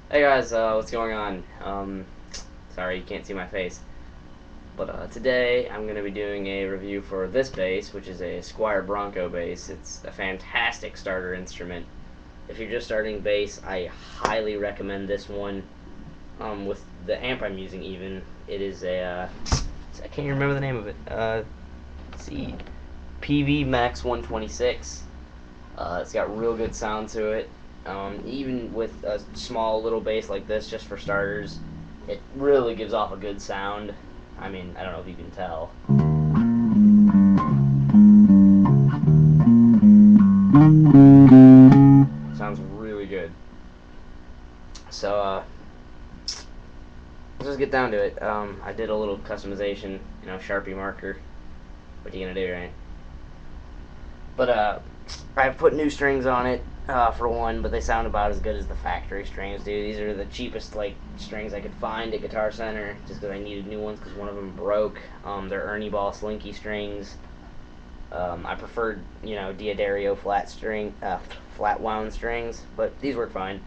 Hey guys, what's going on? Sorry you can't see my face. But today I'm going to be doing a review for this bass, which is a Squier Bronco bass. It's a fantastic starter instrument. If you're just starting bass, I highly recommend this one. With the amp I'm using even, it is I can't remember the name of it. Let's see, PV Max 126. It's got real good sound to it. Even with a small little bass like this, just for starters, it really gives off a good sound. I mean, I don't know if you can tell. Sounds really good. So, let's just get down to it. I did a little customization, Sharpie marker. What are you gonna do, right? But I put new strings on it for one, but they sound about as good as the factory strings do. These are the cheapest strings I could find at Guitar Center, just because I needed new ones because one of them broke. They're Ernie Ball Slinky strings. I preferred Diodario flat wound strings, but these work fine.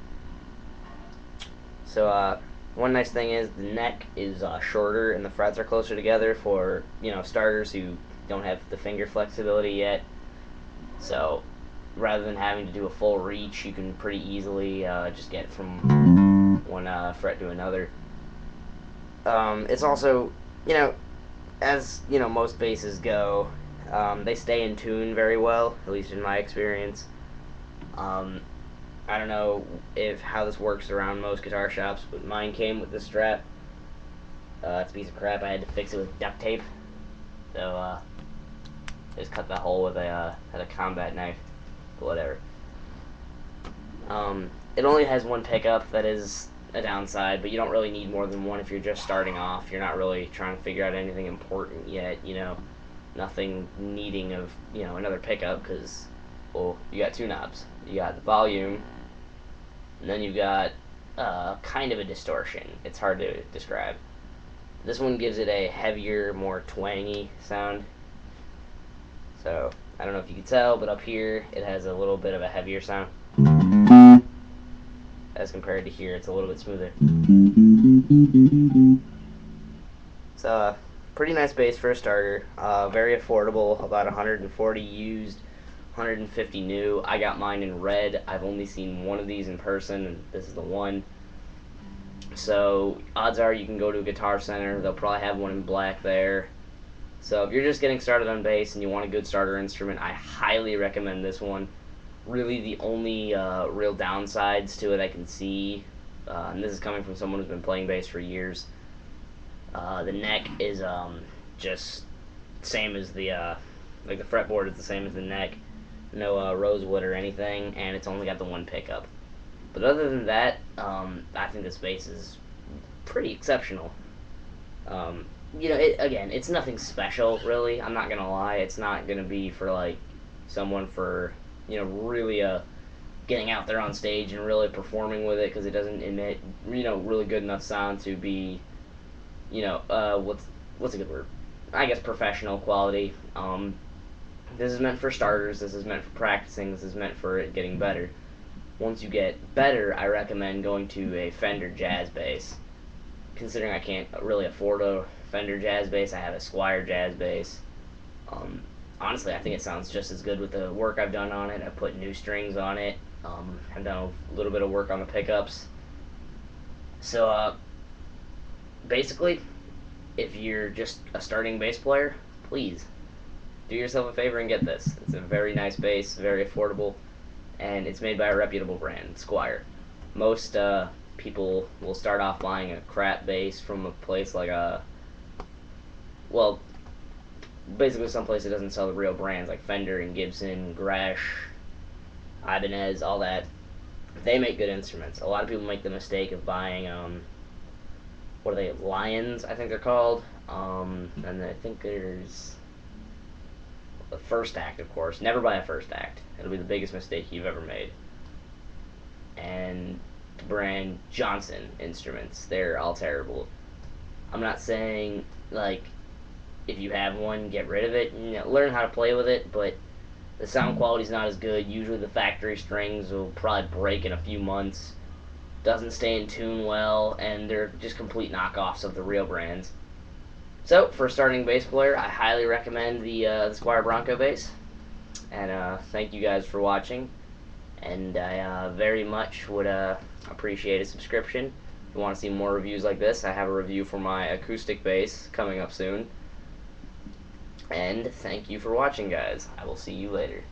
So one nice thing is the neck is shorter and the frets are closer together for starters who don't have the finger flexibility yet. So rather than having to do a full reach, you can pretty easily just get from one fret to another. It's also, you know, as most basses go, they stay in tune very well, at least in my experience. Um, I don't know if how this works around most guitar shops, but mine came with the strap. It's a piece of crap. I had to fix it with duct tape. So just cut that hole with a combat knife. But whatever. It only has one pickup. That is a downside, but you don't really need more than one if you're just starting off. You're not really trying to figure out anything important yet. Nothing needing of another pickup because well, you got two knobs. You got the volume, and then you've got kind of a distortion. It's hard to describe. This one gives it a heavier, more twangy sound. So I don't know if you can tell, but up here it has a little bit of a heavier sound. As compared to here, it's a little bit smoother. So, pretty nice bass for a starter. Very affordable, about 140 used, 150 new. I got mine in red. I've only seen one of these in person, and this is the one. So, odds are you can go to a Guitar Center. They'll probably have one in black there. So, if you're just getting started on bass and you want a good starter instrument, I highly recommend this one. Really, the only real downsides to it I can see, and this is coming from someone who's been playing bass for years. The neck is just same as the like the fretboard is the same as the neck. No rosewood or anything, and it's only got the one pickup. But other than that, I think this bass is pretty exceptional. Again, it's nothing special, really. I'm not gonna lie. It's not gonna be for someone for really getting out there on stage and really performing with it because it doesn't emit really good enough sound to be what's a good word? I guess professional quality. This is meant for starters. This is meant for practicing. This is meant for it getting better. Once you get better, I recommend going to a Fender jazz bass. Considering I can't really afford a Fender jazz bass, I have a Squier jazz bass. Honestly, I think it sounds just as good with the work I've done on it. I put new strings on it. I've done a little bit of work on the pickups. So, basically, if you're just a starting bass player, please do yourself a favor and get this. It's a very nice bass, very affordable, and it's made by a reputable brand, Squier. Most people will start off buying a crap bass from a place like well, basically someplace that doesn't sell the real brands like Fender and Gibson, Gresh, Ibanez, all that. They make good instruments. A lot of people make the mistake of buying what are they, Lions, I think they're called. And I think there's the First Act, of course. Never buy a First Act. It'll be the biggest mistake you've ever made. And the brand Johnson Instruments, they're all terrible. I'm not saying, if you have one, get rid of it. Learn how to play with it, but the sound quality's not as good. Usually the factory strings will probably break in a few months. doesn't stay in tune well, and they're just complete knockoffs of the real brands. So, for a starting bass player, I highly recommend the Squier Bronco bass. And thank you guys for watching. And I very much would appreciate a subscription. If you want to see more reviews like this, I have a review for my acoustic bass coming up soon. And thank you for watching, guys. I will see you later.